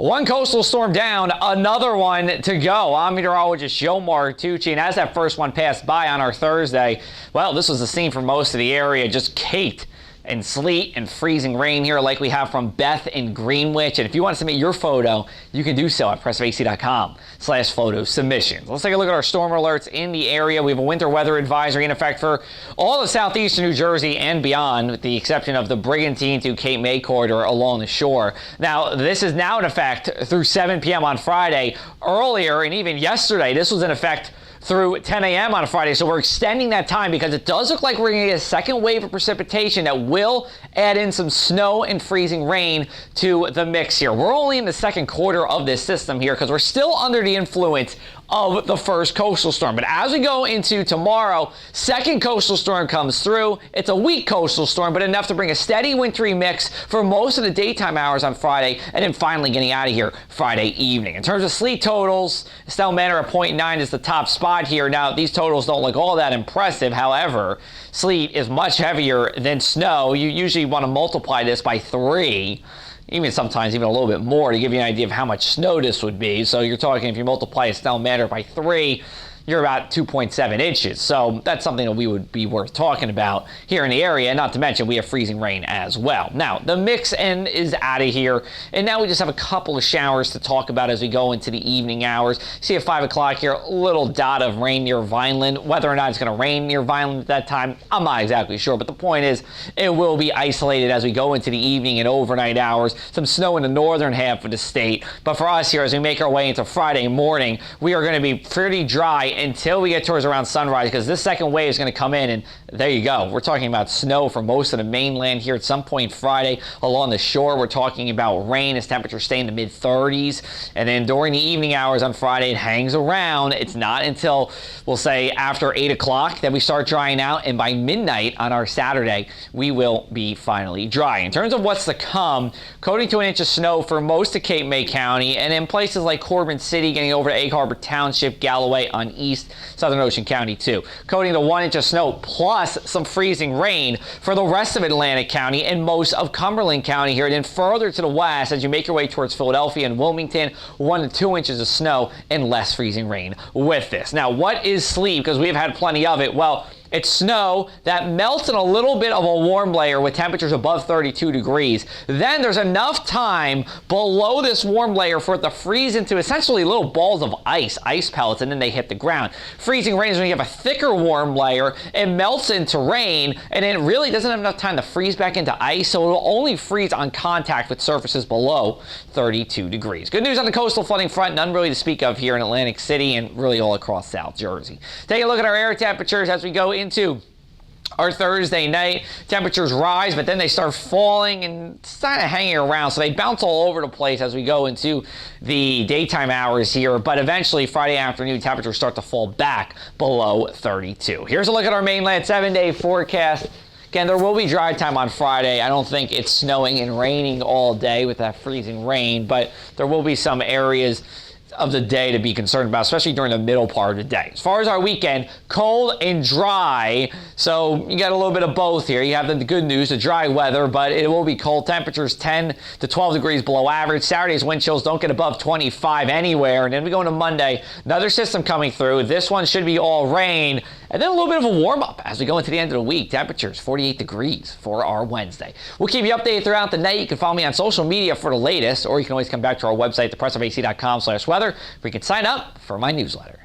One coastal storm down, another one to go. I'm meteorologist Joe Martucci, and as that first one passed by on our Thursday, well, this was the scene for most of the area, just caked in sleet and freezing rain here like we have from Beth in Greenwich. And if you want to submit your photo, you can do so at pressofac.com/photo submissions. Let's take a look at our storm alerts in the area. We have a winter weather advisory in effect for all of southeastern New Jersey and beyond, with the exception of the Brigantine to Cape May corridor along the shore. Now, this is now in effect through 7 p.m. on Friday. Earlier, and even yesterday, this was in effect through 10 a.m. on Friday, so we're extending that time because it does look like we're going to get a second wave of precipitation that will add in some snow and freezing rain to the mix here. We're only in the second quarter of this system here because we're still under the influence of the first coastal storm. But as we go into tomorrow, second coastal storm comes through. It's a weak coastal storm, but enough to bring a steady wintry mix for most of the daytime hours on Friday, and then finally getting out of here Friday evening. In terms of sleet totals, Estelle Manor at 0.9 is the top spot here. Now, these totals don't look all that impressive. However, sleet is much heavier than snow. You usually want to multiply this by 3. Sometimes even a little bit more to give you an idea of how much snow this would be. So you're talking, if you multiply Estelle Manor by 3, you're about 2.7 inches. So that's something that we would be worth talking about here in the area. Not to mention we have freezing rain as well. Now, the mix end is out of here. And now we just have a couple of showers to talk about as we go into the evening hours. See at 5 o'clock here, a little dot of rain near Vineland. Whether or not it's going to rain near Vineland at that time, I'm not exactly sure. But the point is, it will be isolated as we go into the evening and overnight hours. Some snow in the northern half of the state. But for us here, as we make our way into Friday morning, we are going to be pretty dry until we get towards around sunrise, because this second wave is going to come in, and there you go. We're talking about snow for most of the mainland here at some point Friday. Along the shore, we're talking about rain as temperatures stay in the mid-30s. And then during the evening hours on Friday, it hangs around. It's not until, we'll say, after 8 o'clock that we start drying out. And by midnight on our Saturday, we will be finally dry. In terms of what's to come, coating to an inch of snow for most of Cape May County, and in places like Corbin City, getting over to Egg Harbor Township, Galloway on East Southern Ocean County too. Coating to 1 inch of snow plus some freezing rain for the rest of Atlantic County and most of Cumberland County here. And then further to the west, as you make your way towards Philadelphia and Wilmington, 1 to 2 inches of snow and less freezing rain with this. Now, what is sleet? Because we've had plenty of it. Well, it's snow that melts in a little bit of a warm layer with temperatures above 32 degrees. Then there's enough time below this warm layer for it to freeze into essentially little balls of ice pellets, and then they hit the ground. Freezing rain is when you have a thicker warm layer, it melts into rain, and then it really doesn't have enough time to freeze back into ice, so it'll only freeze on contact with surfaces below 32 degrees. Good news on the coastal flooding front, none really to speak of here in Atlantic City and really all across South Jersey. Take a look at our air temperatures as we go into our Thursday night. Temperatures rise, but then they start falling and kind of hanging around. So they bounce all over the place as we go into the daytime hours here. But eventually, Friday afternoon, temperatures start to fall back below 32. Here's a look at our mainland 7-day forecast. Again, there will be dry time on Friday. I don't think it's snowing and raining all day with that freezing rain, but there will be some areas of the day to be concerned about, especially during the middle part of the day. As far as our weekend, cold and dry, so you got a little bit of both here. You have the good news, the dry weather, but it will be cold. Temperatures 10 to 12 degrees below average. Saturday's wind chills don't get above 25 anywhere. And then we go into Monday, another system coming through. This one should be all rain, and then a little bit of a warm-up as we go into the end of the week. Temperatures 48 degrees for our Wednesday. We'll keep you updated throughout the night. You can follow me on social media for the latest, or you can always come back to our website, thepressofac.com/weather, where you can sign up for my newsletter.